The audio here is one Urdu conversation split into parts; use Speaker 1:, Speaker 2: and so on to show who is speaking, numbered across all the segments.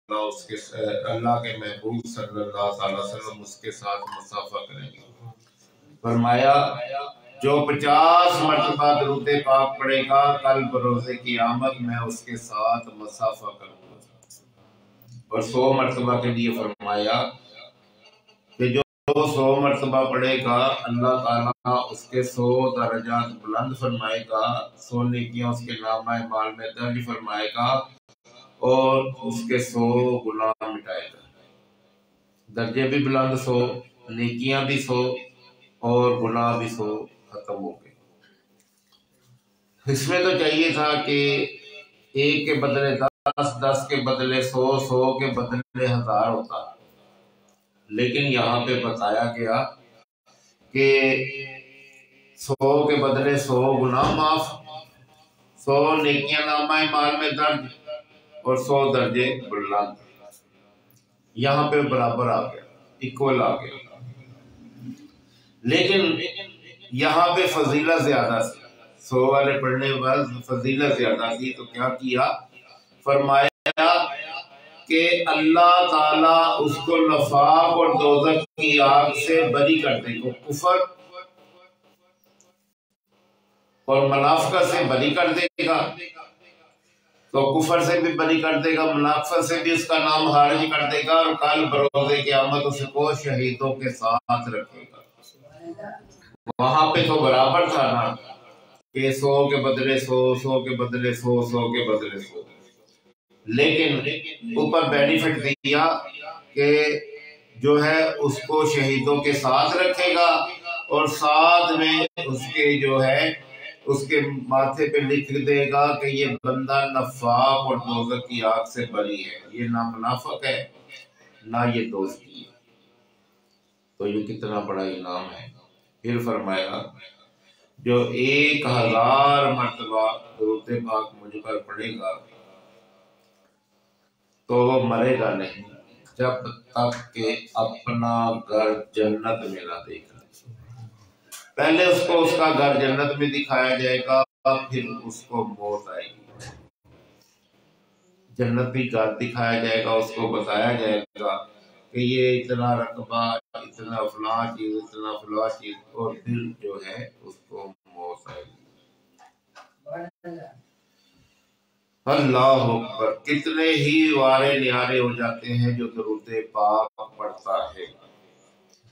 Speaker 1: اللہ کے محبوب صلی اللہ علیہ وسلم اس کے ساتھ مصافحہ کریں گے۔ فرمایا جو 50 مرتبہ درود پاک پڑھے گا کل بروز قیامت میں اس کے ساتھ مصافحہ کروں گا۔ اور 100 مرتبہ کے لیے فرمایا کہ جو 100 مرتبہ پڑھے گا اللہ تعالیٰ اس کے 100 درجات بلند فرمائے گا، 100 نیکیاں اس کے نامہ اعمال میں درج فرمائے گا اور اس کے 100 گناہ مٹائے گا۔ درجے بھی بلند 100، نیکیاں بھی 100 اور گناہ بھی 100 ختم ہو گئے۔ اس میں تو چاہیے تھا کہ 1 کے بدلے 10، 10 کے بدلے 100، 100 کے بدلے 1000 ہوتا، لیکن یہاں پہ بتایا گیا کہ 100 کے بدلے 100 گناہ معاف، 100 نیکیاں نامہ اعمال میں درج اور 100 درجے بلند۔ یہاں پہ برابر آ گیا، ایکول آ گیا، لیکن یہاں پہ فضیلت زیادہ تھی، 100 والے پڑھنے کے بعد فضیلت زیادہ تھی۔ تو کیا کیا؟ فرمایا کہ اللہ تعالیٰ اس کو نفاق اور دوزخ کی آگ سے بری کر دے گا، کفر اور منافقت سے بری کر دے گا۔ تو کفر سے بھی بری کر دے گا، منافقت سے بھی اس کا نام خارج کر دے گا، اور کل بروز قیامت اس کو شہیدوں کے ساتھ رکھے گا۔ وہاں پہ تو برابر تھا نا کہ 100 کے بدلے 100، 100 کے بدلے 100، 100 کے بدلے 100، لیکن اوپر بینیفٹ دیا کہ جو ہے اس کو شہیدوں کے ساتھ رکھے گا، اور ساتھ میں اس کے جو ہے اس کے ماتھے پہ لکھ دے گا کہ یہ بندہ نفاق اور دوزخ کی آگ سے بری ہے، یہ نہ منافق ہے نہ یہ دوستی ہے۔ تو یہ کتنا بڑا انعام ہے۔ پھر فرمایا جو 1000 مرتبہ درود پاک مجھ پر پڑھے گا تو وہ مرے گا نہیں جب تک کہ اپنا گھر جنت میں نہ دیکھ لے۔ پہلے اس کو اس کا گھر جنت میں دکھایا جائے گا، پھر اس کو موت آئے گی، جنتی گھر دکھایا جائے گا، اس کو بتایا جائے گا کہ یہ اتنا رقبہ، اتنا فلاں چیز، اتنا فلاں چیز، اور پھر جو ہے اس کو موت آئے گی۔ اللہ اکبر! کتنے ہی وارے نیارے ہو جاتے ہیں جو درود پاک پڑھتا ہے۔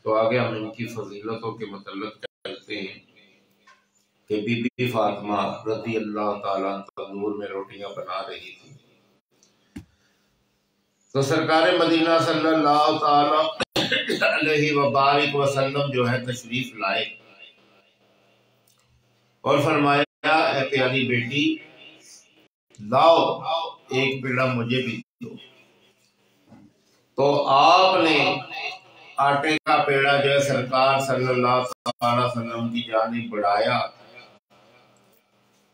Speaker 1: تو آگے ہم ان کی فضیلتوں کے متعلق چلتے ہیں کہ بی بی فاطمہ رضی اللہ تعالیٰ تندور میں روٹیاں بنا رہی تھی، تو سرکار مدینہ صلی اللہ تعالی علیہ وبارک وسلم جو ہے تشریف لائے اور فرمایا اے پیاری بیٹی لاؤ ایک پیڑا مجھے بھی دو۔ تو آپ نے آٹے کا پیڑا جو ہے سرکار صلی اللہ علیہ وسلم کی جانب بڑھایا،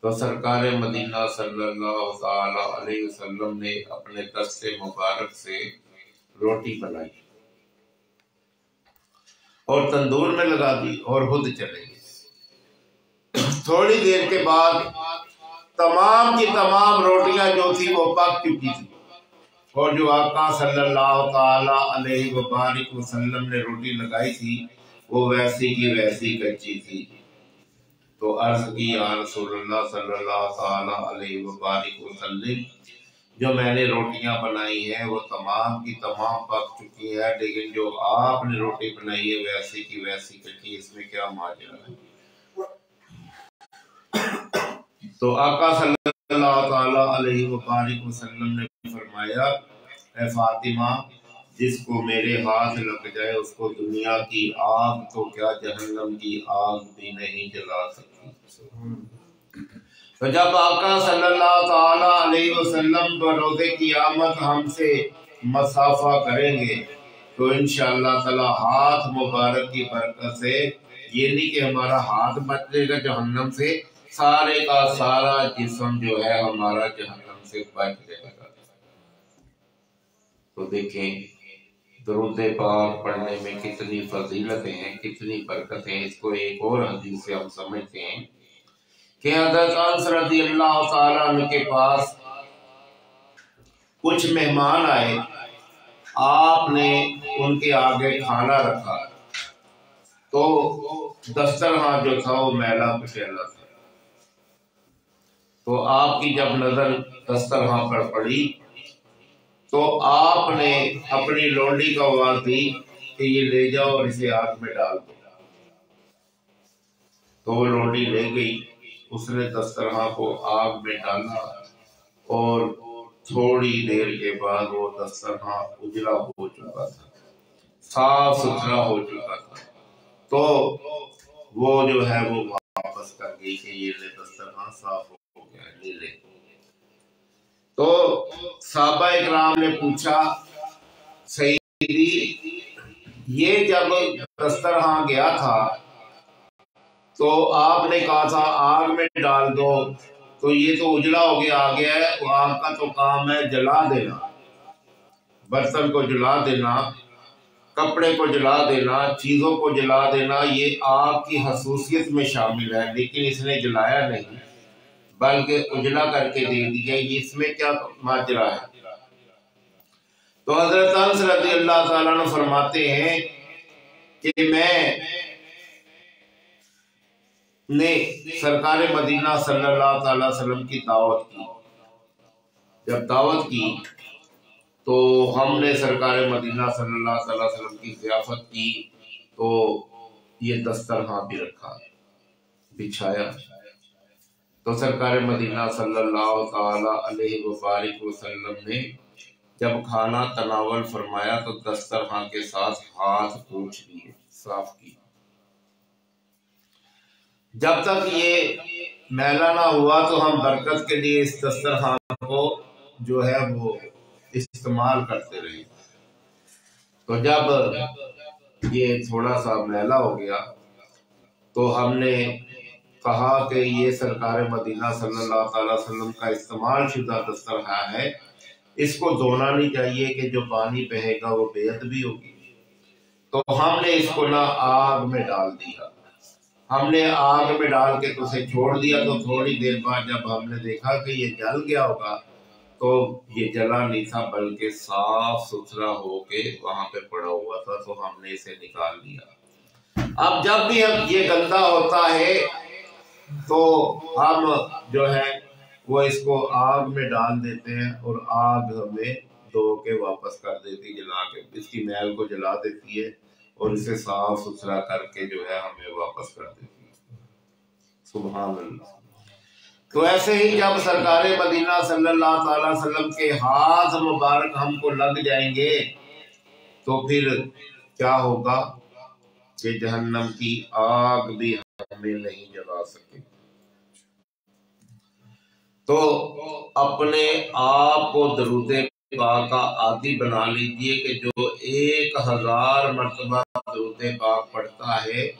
Speaker 1: تو سرکار مدینہ صلی اللہ علیہ وسلم نے اپنے دست مبارک سے روٹی بنائی اور تندور میں لگا دی اور خود چلے گئے۔ تھوڑی دیر کے بعد تمام کی تمام روٹیاں جو تھی وہ پک چکی تھی، اور جو آقا صلی اللہ تعالی علیہ وبارک وسلم نے روٹی لگائی تھی وہ ویسی کی ویسی کچی تھی۔ تو عرض کی یا رسول اللہ صلی اللہ تعالی علیہ وبارک وسلم، جو میں نے روٹیاں بنائی ہیں وہ تمام کی تمام پک چکی ہے، لیکن جو آپ نے روٹی بنائی ہے ویسی کی ویسی کچی، اس میں کیا ماجرا ہے؟ تو آقا صلی اللہ تعالی علیہ وبارک وسلم نے فرمایا اے فاطمہ، جس کو میرے ہاتھ لگ جائے اس کو دنیا کی آگ تو کیا جہنم کی آگ بھی نہیں جلا سکتی۔ تو جب آقا صلی اللہ تعالی علیہ وسلم بروز قیامت ہم سے مصافحہ کریں گے تو انشاءاللہ تعالی ہاتھ مبارک کی برکت سے یہ نہیں کہ ہمارا ہاتھ بچ جائے گا جہنم سے، سارے کا سارا جسم جو ہے ہمارا جہنم سے بچ جائے گا۔ تو دیکھیں درود پاک پڑھنے میں کتنی فضیلتیں ہیں، کتنی برکتیں ہیں۔ اس کو ایک اور حدیث سے ہم سمجھتے ہیں کہ حضرت انس رضی اللہ تعالیٰ عنہ کے پاس کچھ مہمان آئے، آپ نے ان کے آگے کھانا رکھا تو دسترخوان جو تھا وہ میلا کچیلا تھا۔ تو آپ کی جب نظر دسترخوان پر پڑی تو آپ نے اپنی لونڈی کو آواز دی کہ یہ لے جاؤ اور اسے آگ میں ڈال دو۔ تو وہ لونڈی لے گئی، اس نے دسترخوان کو آگ میں ڈالا اور تھوڑی دیر کے بعد وہ دسترخوان اجلا ہو چکا تھا، صاف ستھرا ہو چکا تھا۔ تو وہ جو ہے وہ واپس کر گئی کہ یہ لے دسترخوان صاف ہو گیا، یہ لے۔ تو صحابہ اکرام نے پوچھا سیدی یہ جب دسترخوان گیا تھا تو آپ نے کہا تھا آگ میں ڈال دو، تو یہ تو اجلا ہو گیا آ گیا ہے، وہ آگ کا تو کام ہے جلا دینا، برتن کو جلا دینا، کپڑے کو جلا دینا، چیزوں کو جلا دینا، یہ آگ کی خصوصیت میں شامل ہے، لیکن اس نے جلایا نہیں بلکہ اجلا کر کے دے دیا، یہ اس میں کیا ماجرا ہے؟ تو حضرت انس رضی اللہ تعالیٰ عنہ فرماتے ہیں کہ میں نے سرکار مدینہ صلی اللہ تعالی وسلم کی دعوت کی، جب دعوت کی تو ہم نے سرکار مدینہ صلی اللہ تعالی وسلم کی ضیافت کی، تو یہ دسترخوان بھی رکھا، بچھایا، تو سرکار مدینہ صلی اللہ تعالی علیہ وآلہ وسلم نے جب کھانا تناول فرمایا تو دسترخوان کے ساتھ ہاتھ پوچھ لیے، صاف کی۔ جب تک یہ میلا نہ ہوا تو ہم برکت کے لیے اس دسترخوان کو جو ہے وہ استعمال کرتے رہے۔ تو جب یہ تھوڑا سا میلا ہو گیا تو ہم نے کہا کہ یہ سرکار مدینہ صلی اللہ تعالی وسلم کا استعمال شدہ دسترخوان ہے، اس کو دھونا نہیں چاہیے کہ جو پانی بہے گا وہ بے ادبی ہوگی۔ تو ہم نے اس کو نہ آگ میں ڈال دیا، ہم نے آگ میں ڈال کے تو اسے چھوڑ دیا، تو تھوڑی دیر بعد جب ہم نے دیکھا کہ یہ جل گیا ہوگا تو یہ جلا نہیں تھا بلکہ صاف ستھرا ہو کے وہاں پہ پڑا ہوا تھا، تو ہم نے اسے نکال لیا۔ اب جب بھی یہ گندا ہوتا ہے تو ہم جو ہے وہ اس کو آگ میں ڈال دیتے ہیں اور آگ ہمیں دھو کے واپس کر دیتی، جلا کے اس کی میل کو جلا دیتی ہے اور اسے صاف ستھرا کر کے جو ہے ہمیں واپس کر دیتی ہے۔ سبحان اللہ۔ تو ایسے ہی جب سرکار مدینہ صلی اللہ تعالی وسلم کے ہاتھ مبارک ہم کو لگ جائیں گے تو پھر کیا ہوگا کہ جہنم کی آگ بھی ہمیں نہیں جلا سکے۔ تو اپنے آپ کو درود پاک کا عادی بنا لیجئے کہ جو 1000 مرتبہ درود پاک پڑھتا ہے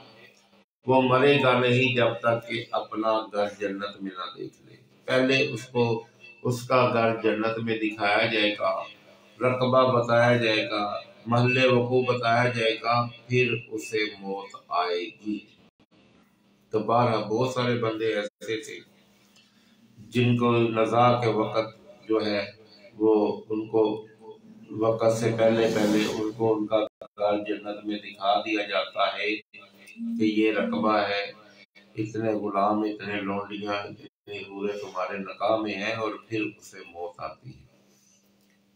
Speaker 1: وہ مرے گا نہیں جب تک کہ اپنا گھر جنت میں نہ دیکھ لے۔ پہلے اس کو اس کا گھر جنت میں دکھایا جائے گا، رقبہ بتایا جائے گا، محل وقوع بتایا جائے گا، پھر اسے موت آئے گی۔ تو بہرحال بہت سارے بندے ایسے تھے جن کو نزا کے وقت جو ہے وہ ان کو وقت سے پہلے ان کو ان کا گھر جنت میں دکھا دیا جاتا ہے کہ یہ رقبہ ہے، اتنے غلام، اتنے لونڈیاں، اتنے حوریں تمہارے نکاح میں ہیں، اور پھر اسے موت آتی ہے۔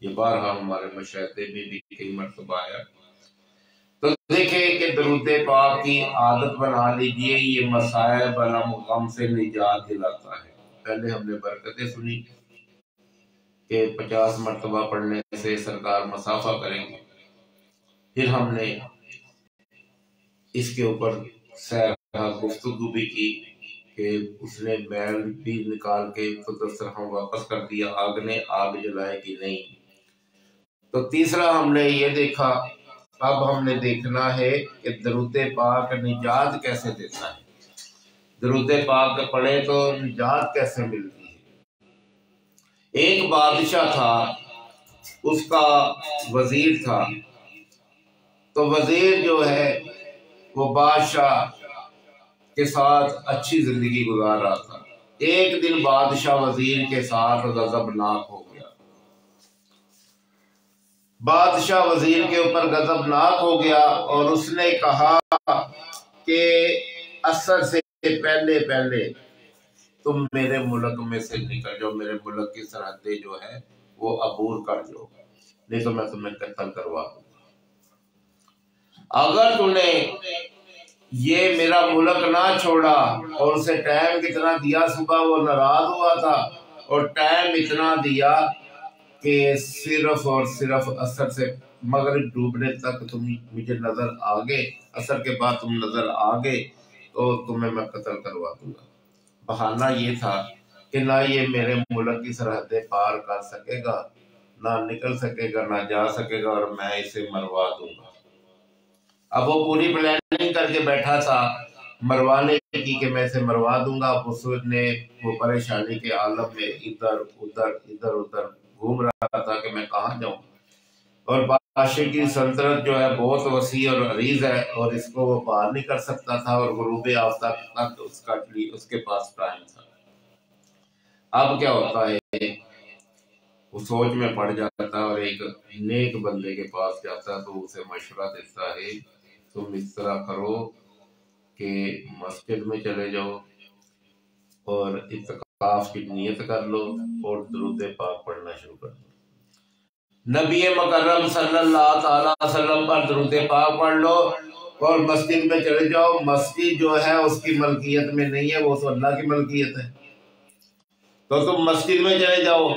Speaker 1: یہ بہرحال ہمارے مشاہدے میں بھی کئی مرتبہ ہے۔ تو دیکھیں کہ درود پاک کی عادت بنا لیجئے، یہ مصائب غم سے نجات دلاتا ہے۔ پہلے ہم نے برکتیں سنی کہ 50 مرتبہ پڑھنے سے سرکار مسافہ کریں گے، پھر ہم نے اس کے اوپر گفتگو بھی کی کہ اس نے میل بھی نکال کے تو دسترخوان واپس کر دیا، آگ نے آگ جلائے کہ نہیں۔ تو تیسرا ہم نے یہ دیکھا، اب ہم نے دیکھنا ہے کہ درود پاک نجات کیسے دیتا ہے، درود پاک پڑھے تو نجات کیسے ملتی ہے۔ ایک بادشاہ تھا، اس کا وزیر تھا، تو وزیر جو ہے وہ بادشاہ کے ساتھ اچھی زندگی گزار رہا تھا۔ ایک دن بادشاہ وزیر کے ساتھ غضبناک ہو گیا، بادشاہ وزیر کے اوپر غضبناک ہو گیا اور اس نے کہا کہ عصر سے پہلے پہلے تم میرے ملک میں سے نکل جاؤ، میرے ملک کی سرحدیں جو ہے وہ عبور کر جاؤ، نہیں تو میں تمہیں قتل کروا دوں گا۔ اگر تم نے یہ میرا ملک نہ چھوڑا، اور اسے ٹائم کتنا دیا، صبح وہ ناراض ہوا تھا اور ٹائم اتنا دیا کہ صرف اور صرف عصر سے مغرب ڈوبنے تک تم مجھے نظر آگے، عصر کے بعد تم نظر آگے تو تمہیں میں قتل کروا دوں گا۔ بہانہ یہ تھا کہ نہ یہ میرے ملک کی سرحدیں پار کر سکے گا، نہ نکل سکے گا، نہ جا سکے گا، اور میں اسے مروا دوں گا۔ اب وہ پوری پلاننگ کر کے بیٹھا تھا مروانے کی کہ میں اسے مروا دوں گا۔ اب اس نے وہ پریشانی کے عالم میں ادھر ادھر گھوم رہا تھا کہ میں کہاں جاؤں، اور بادشاہ کی سلطنت جو ہے بہت وسیع اور عریض ہے، اور اس کو وہ پار نہیں کر سکتا تھا، اور غروب آفتاب تک اس کے پاس ٹائم تھا۔ اب کیا ہوتا ہے، وہ سوچ میں پڑ جاتا اور ایک نیک بندے کے پاس جاتا تو اسے مشورہ دیتا ہے تم اس طرح کرو کہ مسجد میں چلے جاؤ اور اعتکاف کی نیت کر لو اور درود پاک پڑھنا شروع کر دو۔ نبی مکرم صلی اللہ تعالی وسلم پر درود پاک پڑھ لو اور مسجد میں چلے جاؤ۔ مسجد جو ہے اس کی ملکیت میں نہیں ہے، وہ تو اللہ کی ملکیت ہے، تو تم مسجد میں چلے جاؤ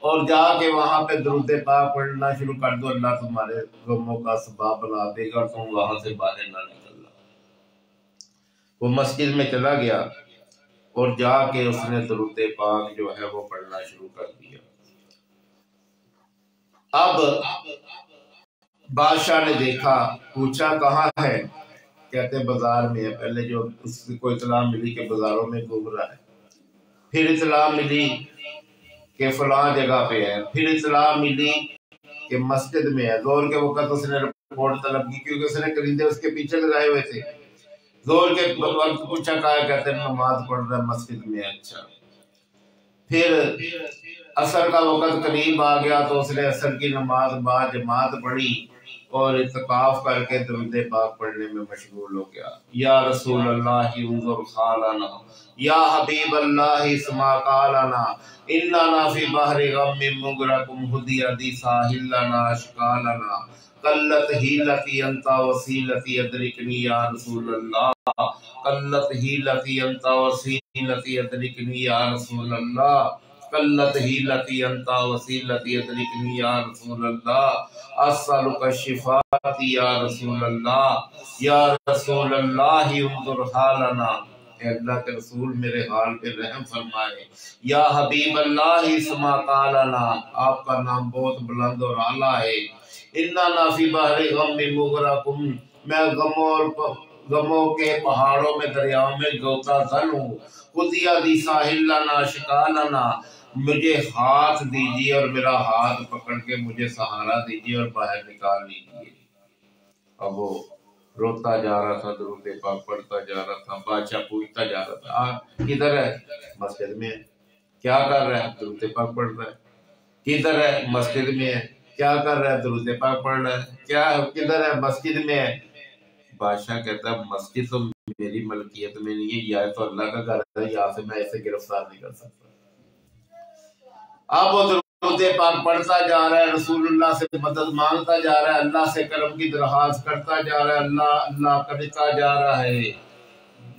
Speaker 1: اور جا کے وہاں پہ درود پاک پڑھنا شروع کر دو، اللہ تمہارے غموں کا اسباب بنا دے گا اور تم وہاں سے باہر نہ نکلنا۔ وہ مسجد میں چلا گیا اور جا کے اس نے درود پاک جو ہے وہ پڑھنا شروع کر دیا۔ اب بادشاہ نے دیکھا، پوچھا کہاں ہے، کہتے بازار میں ہے۔ پہلے جو اس کو اطلاع ملی کہ بازاروں میں گھوم رہا ہے، پھر اطلاع ملی کہ فلاں جگہ پہ ہے، پھر اطلاع ملی کہ مسجد میں ہے۔ زور کے وقت اس نے رپورٹ طلب کی کیونکہ اس نے کرندے اس کے پیچھے لگائے ہوئے تھے۔ زور کے وقت پوچھا کہا، کہتے ہیں نماز پڑھ رہا ہے مسجد میں۔ اچھا، پھر عصر کا وقت قریب آ گیا تو اس نے عصر کی نماز با جماعت پڑھی اور اعتکاف کر کے درود پاک پڑھنے میں مشغول ہو گیا۔ یا رسول اللہ انظر حالنا، یا حبیب اللہ اسمع قالنا، اننا فی بحر غم مغرق ہدی ادی ساحل لنا اشکالنا، قلت حیلتی انت وسیلتی ادرکنی یا رسول اللہ، قلت حیلتی انت وسیلتی ادرکنی یا رسول اللہ، قلت حیلتی انت وسیلتی ادرکنی یا رسول اللہ، اسألک الشفاء یا رسول اللہ، یا رسول اللہ انظر حالنا، اے اللہ کے رسول میرے حال پہ رحم فرمائے۔ یا حبیب اللہ اسمع قالنا، آپ کا نام بہت بلند اور اعلیٰ ہے۔ اننا فی بحر غم مغرق، میں غموں کے پہاڑوں میں دریاؤں میں غوطہ زن ہوں۔ خدیا دی ساحل لنا شکالنا، مجھے ہاتھ دیجیے اور میرا ہاتھ پکڑ کے مجھے سہارا دیجیے اور باہر نکال لیجیے۔ اب وہ روتا جا رہا تھا، درود پاک پڑھتا جا رہا تھا۔ بادشاہ پوچھتا جا رہا تھا کدھر ہے؟ مسجد میں ہے۔ کیا کر رہا ہے؟ درود پاک پڑھ رہا ہے۔ کدھر ہے؟ مسجد میں ہے۔ کیا کر رہا ہے؟ درود پاک پڑھ رہا ہے۔ کیا کدھر ہے؟ مسجد میں ہے۔ بادشاہ کہتا ہے مسجد تو میری ملکیت میں نہیں ہے، یا تو اللہ کا گھر ہے، یہاں سے میں اسے گرفتار نہیں کر سکتا۔ اب وہ درود پاک پڑھتا جا رہا ہے، رسول اللہ سے مدد مانگتا جا رہا ہے، اللہ سے کرم کی درخواست کرتا جا رہا ہے، اللہ کرتا جا رہا ہے۔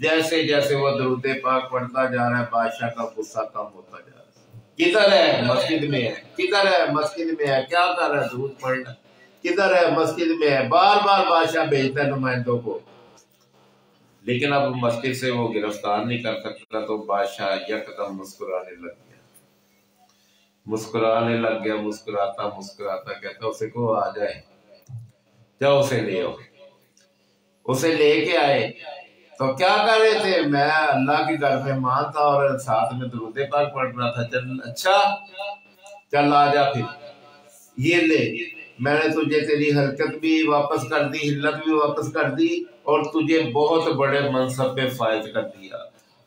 Speaker 1: جیسے جیسے وہ درود پاک پڑھتا جا رہا ہے، بادشاہ کا غصہ کم ہوتا جا رہا ہے۔ کدھر ہے؟ مسجد میں ہے۔ کدھر ہے؟ مسجد میں ہے۔ کیا کر رہا ہے؟ درود پڑھ رہا ہے۔ کدھر ہے؟ مسجد میں ہے۔ بار بار بادشاہ بھیجتا ہے نمائندوں کو، لیکن اب مسجد سے وہ گرفتار نہیں کر سکتا، تو بادشاہ یکدم مسکرانے لگ گیا، مسکراتا کہتا اسے کو آ جائے، جاؤ اسے لے آؤ۔ اسے لے کے آئے تو کیا کر رہے تھے؟ میں اللہ کی گھر میں ماں تھا اور ساتھ میں درود پاک پڑھ رہا تھا۔ چل اچھا، چل آ جا، پھر یہ لے، میں نے تجھے تیری حرکت بھی واپس کر دی، ہلت بھی واپس کر دی، اور تجھے بہت بڑے منصب پہ فائز کر دیا۔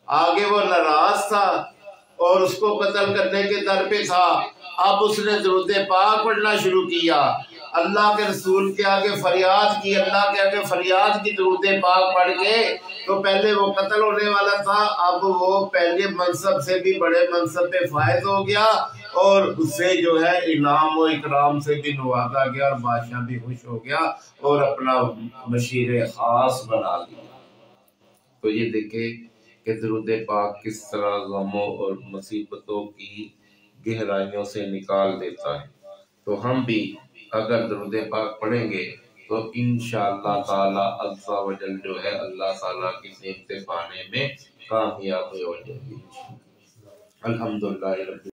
Speaker 1: آگے وہ ناراض تھا اور اس کو قتل کرنے کے در پہ تھا۔ اب اس نے درود پاک پڑھنا شروع کیا، اللہ کے رسول کے آگے فریاد کی، اللہ کے آگے فریاد کی درود پاک پڑھ کے، تو پہلے وہ قتل ہونے والا تھا، اب وہ پہلے منصب سے بھی بڑے منصب پہ فائز ہو گیا، اور اس سے جو ہے انعام و اکرام سے بھی نوازا گیا، اور بادشاہ بھی خوش ہو گیا اور اپنا مشیر خاص بنا لیا۔ تو یہ دیکھیں کہ درود پاک کس طرح غموں اور مصیبتوں کی گہرائیوں سے نکال دیتا ہے۔ تو ہم بھی اگر درود پاک پڑھیں گے تو انشاءاللہ تعالی عز و جل جو ہے اللہ تعالیٰ کی نعمتیں پانے میں کامیاب ہو جائیں گے۔ الحمدللہ رب